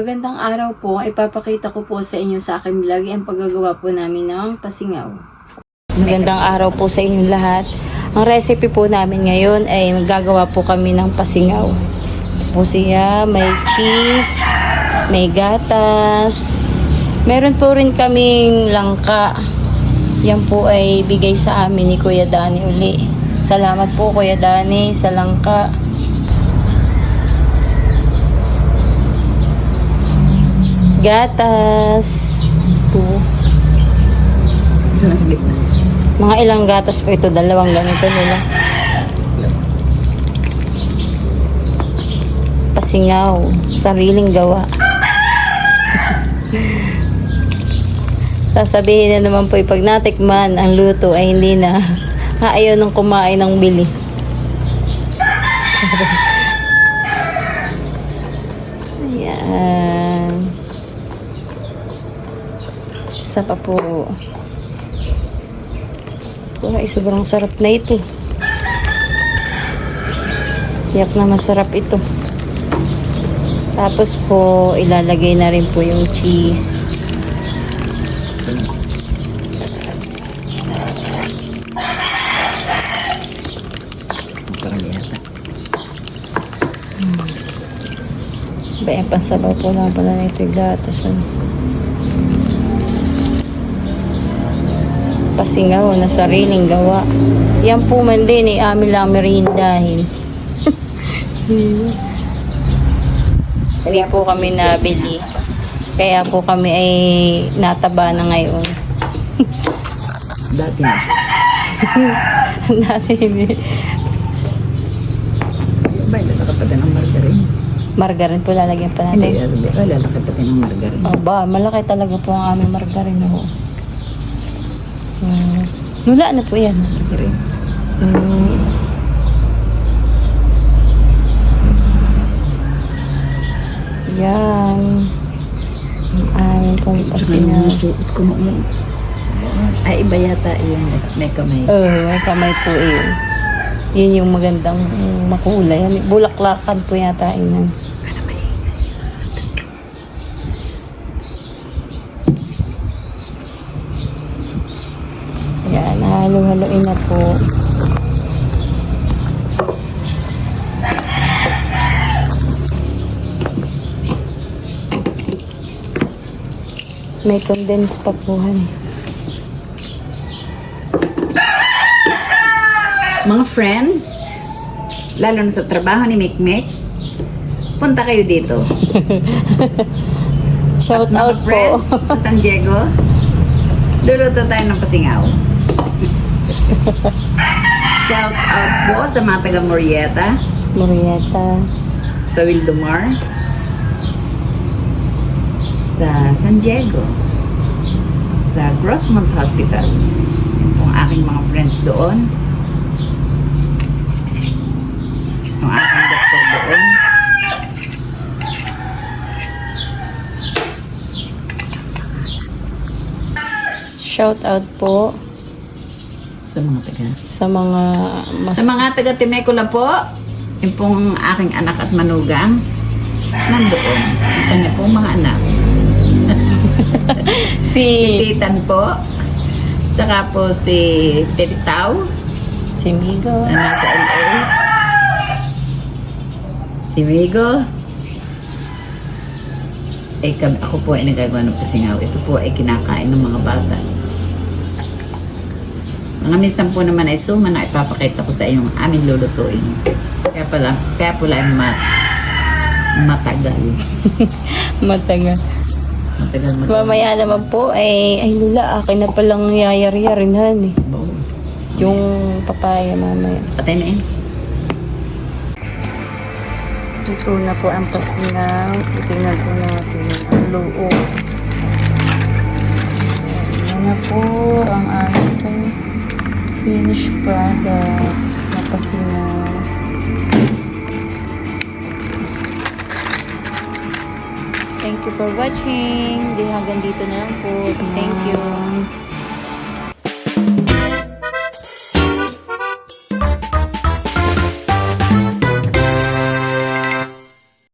Magandang araw po. Ipapakita ko po sa inyo sa aking vlog ang paggagawa po namin ng pasingaw. Magandang araw po sa inyong lahat. Ang recipe po namin ngayon ay magagawa po kami ng pasingaw. Po siya, may cheese, may gatas. Meron po rin kaming langka. Yan po ay bigay sa amin ni Kuya Dani uli. Salamat po Kuya Dani sa langka. Gatas. Ito. Mga ilang gatas po ito. Dalawang ganito nila. Pasingaw. Sariling gawa. Sasabihin na naman po pag natikman ang luto ay hindi na ayaw nang kumain ng bili. Ayan. Isa pa po. Ay, sobrang sarap na ito. Tiyak na masarap ito. Tapos po, ilalagay na rin po yung cheese. Bayan pansabaw po lang pala na ito yung gatas. Pasingaw na sariling gawa. Yan po man din amin lang merindahin. Hindi po kami nabili. Kaya po kami ay nataba na ngayon. Dati na. Dati hindi. Ba, lalakad pa ng margarine. Margarine po lalagyan pa Hindi, natin. lalakad pa ng margarine. Oh, ba, malaki talaga po ang aming margarine. Oh. Nula na po yan. Margarine. Yan. Ang aming pong pasingaw. Suot ko mo yun. Ay, iba yata yun. May kamay. May kamay po yun. Yun yung magandang makulay. Bulaklakan po yata yun. Yan, halo-haloin na po. May condense pa po. Mga friends, lalo na sa trabaho ni Mikmek, punta kayo dito. Shout Mga out po. friends sa San Diego, luluto tayo ng pasingaw. Shout out po sa mga taga Murrieta, Murrieta. sa Wildomar, sa San Diego, sa Grossmont Hospital. Yung pong aking mga friends doon. Yung aking doktor doon. Shout out po Sa mga taga. sa mga Sa mga taga Temecula po, yung pong aking anak at manugang, nandoon. Ang kanya pong mga anak. Si si Titan po, tsaka po si Tititaw, Migo. na nasa LA. Si Migo. Ako po ay nagagawa ng pasingaw. Ito po ay kinakain ng mga bata. Mga minsan po naman ay suma na ipapakita ko sa inyong aming lulutuin. Kaya pala ay matagal. Matagal. Matagal. Mamaya naman po ay lula, akin na palang yayari-yarihan eh. Oo. Yung papaya mamaya. Patay na yun. Ito na po ang pasingaw. Itingnan po natin ang loob. Yan na po ang ating finished product na pasingaw. Thank you for watching. Hanggang dito na lang po. Thank you.